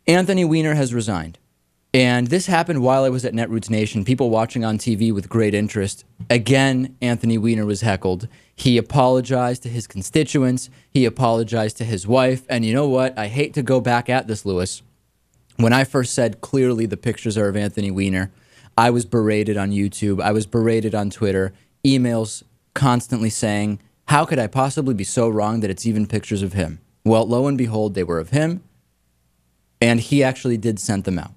Anthony Weiner has resigned. And this happened while I was at Netroots Nation, people watching on TV with great interest. Again, Anthony Weiner was heckled. He apologized to his constituents. He apologized to his wife. And you know what? I hate to go back at this, Lewis. When I first said clearly the pictures are of Anthony Weiner, I was berated on YouTube. I was berated on Twitter. Emails constantly saying, how could I possibly be so wrong that it's even pictures of him? Well, lo and behold, they were of him. And he actually did send them out.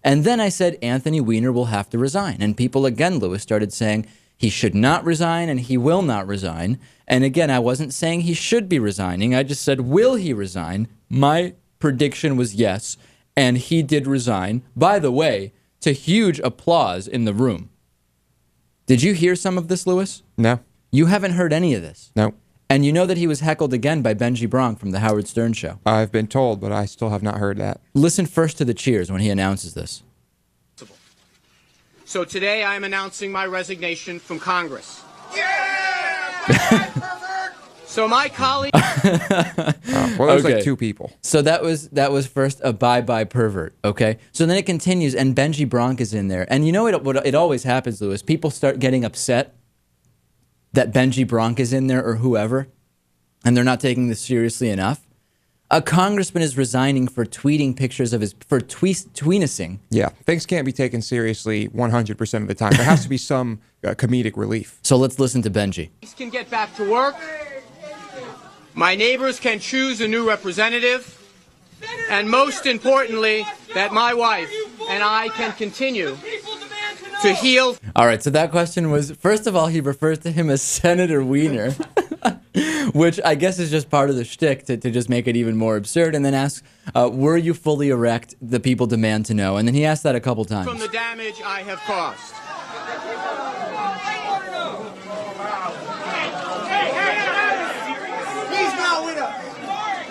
And then I said, Anthony Weiner will have to resign. And people again, Lewis, started saying he should not resign and he will not resign. And again, I wasn't saying he should be resigning. I just said, will he resign? My prediction was yes. And he did resign. By the way, to huge applause in the room. Did you hear some of this, Lewis? No. You haven't heard any of this? No. And you know that he was heckled again by Benji Bronk from the Howard Stern Show. I've been told, but I still have not heard that. Listen first to the cheers when he announces this. So today I am announcing my resignation from Congress. Yeah! So my colleague... Well, there's like two people. So that was first a bye-bye pervert, okay? So then it continues, and Benji Bronk is in there. And you know what it always happens, Lewis? People start getting upset that Benji Bronk is in there or whoever, and they're not taking this seriously enough. A congressman is resigning for tweeting pictures of for tweenicing. Yeah, things can't be taken seriously 100% of the time. There has to be some comedic relief. So let's listen to Benji. Can get back to work. My neighbors can choose a new representative. And most importantly, that my wife and I can continue to heal. All right, so that question was, first of all, he refers to him as Senator Weiner, which I guess is just part of the shtick to just make it even more absurd, and then asks, were you fully erect? The people demand to know. And then he asked that a couple times. From the damage I have caused.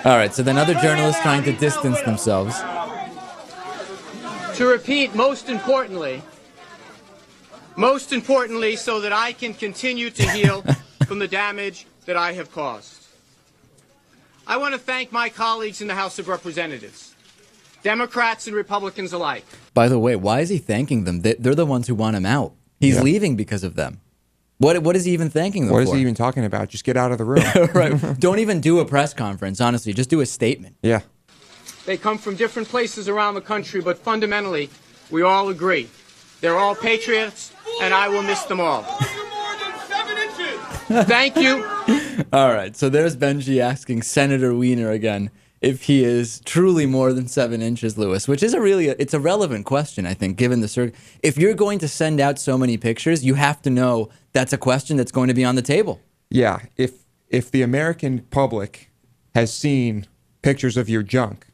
All right, so then other journalists trying to distance themselves. To repeat, most importantly, so that I can continue to heal from the damage that I have caused. I want to thank my colleagues in the House of Representatives, Democrats and Republicans alike. By the way, why is he thanking them? They're the ones who want him out. He's leaving because of them. What is he even thanking them for? What is he even talking about? Just get out of the room. Right. Don't even do a press conference, honestly. Just do a statement. Yeah. They come from different places around the country, but fundamentally, we all agree. They're all patriots, and I will miss them all. Thank you. All right, so there's Benji asking Senator Weiner again if he is truly more than 7 inches, Lewis, which is it's a relevant question, I think, given the if you're going to send out so many pictures, you have to know that's a question that's going to be on the table. Yeah, if the American public has seen pictures of your junk,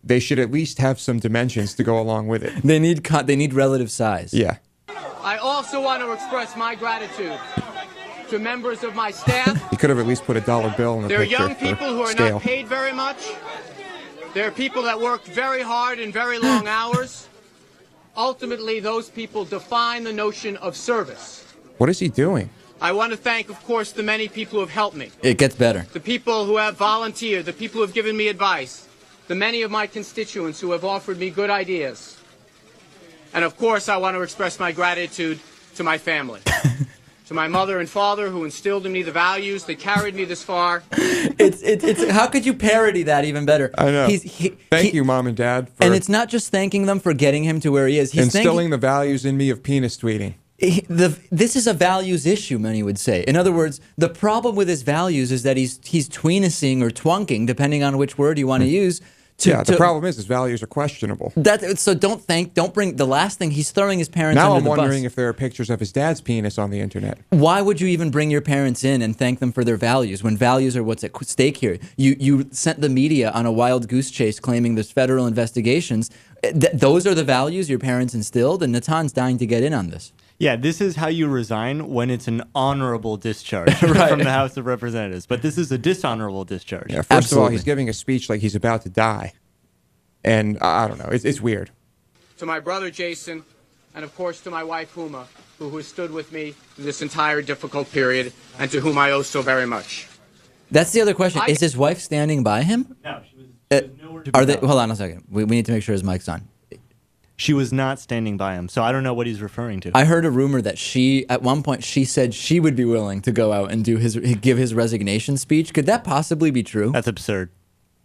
they should at least have some dimensions to go along with it. They need relative size. Yeah. I also want to express my gratitude to members of my staff. You could have at least put a dollar bill in the picture. There are young people who are not paid very much. There are people that work very hard and very long hours. Ultimately, those people define the notion of service. What is he doing? I want to thank, of course, the many people who have helped me. It gets better. The people who have volunteered, the people who have given me advice, the many of my constituents who have offered me good ideas. And of course, I want to express my gratitude to my family. To my mother and father who instilled in me the values that carried me this far. It's how could you parody that even better? I know. Thank you, Mom and Dad. And it's not just thanking them for getting him to where he is. He's instilling the values in me of penis tweeting. This is a values issue, many would say. In other words, the problem with his values is that he's tweenicing or twunking, depending on which word you want to use. The problem is his values are questionable. So don't bring the last thing. He's throwing his parents now under the bus. I'm wondering if there are pictures of his dad's penis on the internet. Why would you even bring your parents in and thank them for their values when values are what's at stake here? You sent the media on a wild goose chase claiming there's federal investigations. Those are the values your parents instilled, and Natan's dying to get in on this. Yeah, this is how you resign when it's an honorable discharge from the House of Representatives. But this is a dishonorable discharge. Yeah, first of all, he's giving a speech like he's about to die. And I don't know, it's weird. To my brother Jason, and of course to my wife Huma, who has stood with me through this entire difficult period, and to whom I owe so very much. That's the other question. Is his wife standing by him? No, she was nowhere Are they? Hold on a second. We need to make sure his mic's on. She was not standing by him, so I don't know what he's referring to. I heard a rumor that at one point, she said she would be willing to go out and give his resignation speech. Could that possibly be true? That's absurd.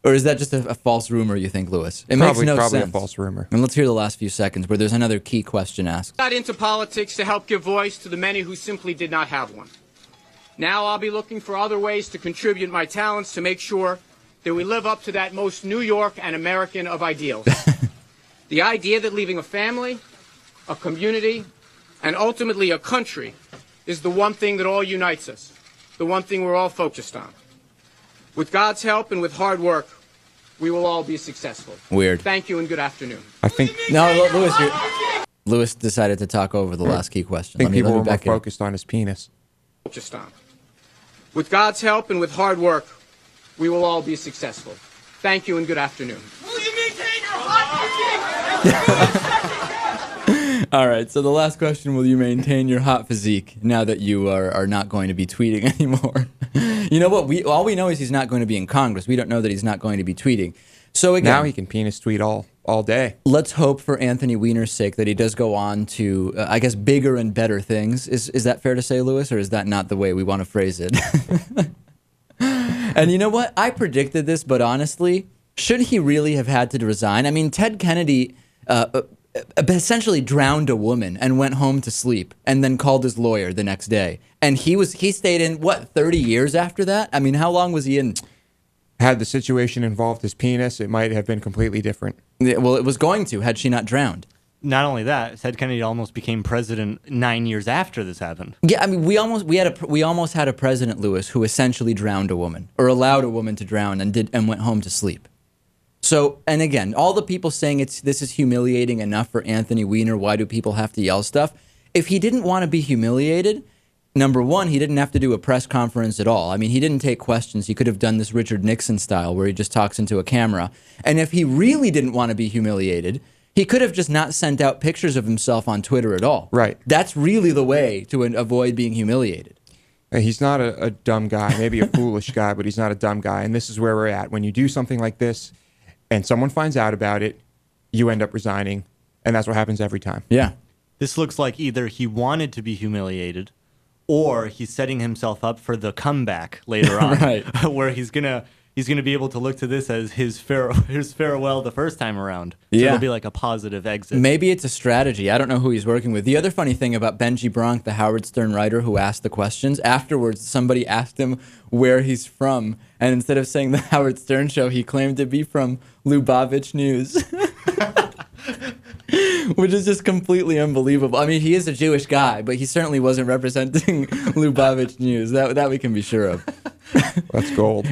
Or is that just a false rumor, you think, Lewis? It Probably makes no sense. a false rumor. And let's hear the last few seconds where there's another key question asked. I got into politics to help give voice to the many who simply did not have one. Now I'll be looking for other ways to contribute my talents to make sure that we live up to that most New York and American of ideals. The idea that leaving a family, a community, and ultimately a country is the one thing that all unites us, the one thing we're all focused on. With God's help and with hard work, we will all be successful. Weird. Thank you and good afternoon. I think Lewis decided to talk over the last key question. I think people were more back in. focused on his penis. Focused on. With God's help and with hard work, we will all be successful. Thank you and good afternoon. Will you maintain your hot physique? All right, so the last question, will you maintain your hot physique now that you are not going to be tweeting anymore? You know what? All we know is he's not going to be in Congress. We don't know that he's not going to be tweeting. So again, Now he can penis tweet all day. let's hope for Anthony Weiner's sake that he does go on to, I guess, bigger and better things. Is that fair to say, Lewis, or is that not the way we want to phrase it? And you know what? I predicted this, but honestly, should he really have had to resign? I mean, Ted Kennedy essentially drowned a woman and went home to sleep and then called his lawyer the next day. And he stayed in, 30 years after that? I mean, how long was he in? Had the situation involved his penis, it might have been completely different. Well, it was going to, had she not drowned. Not only that, Ted Kennedy almost became president 9 years after this happened. Yeah, I mean, we almost had a president, Lewis, who essentially drowned a woman or allowed a woman to drown and went home to sleep. So, and again, all the people saying this is humiliating enough for Anthony Weiner, why do people have to yell stuff? If he didn't want to be humiliated, number one, he didn't have to do a press conference at all. I mean, he didn't take questions. He could have done this Richard Nixon style where he just talks into a camera. And if he really didn't want to be humiliated, he could have just not sent out pictures of himself on Twitter at all. Right. That's really the way to avoid being humiliated. He's not a dumb guy, maybe a foolish guy, but he's not a dumb guy. And this is where we're at. When you do something like this and someone finds out about it, you end up resigning. And that's what happens every time. Yeah. This looks like either he wanted to be humiliated or he's setting himself up for the comeback later on, Right. where he's gonna be able to look to this as his farewell the first time around. So Yeah. it'll be like a positive exit. Maybe it's a strategy. I don't know who he's working with. The other funny thing about Benji Bronk, the Howard Stern writer who asked the questions, afterwards somebody asked him where he's from, and instead of saying the Howard Stern Show, he claimed to be from Lubavitch News. Which is just completely unbelievable. I mean, he is a Jewish guy, but he certainly wasn't representing Lubavitch News. That we can be sure of. That's gold.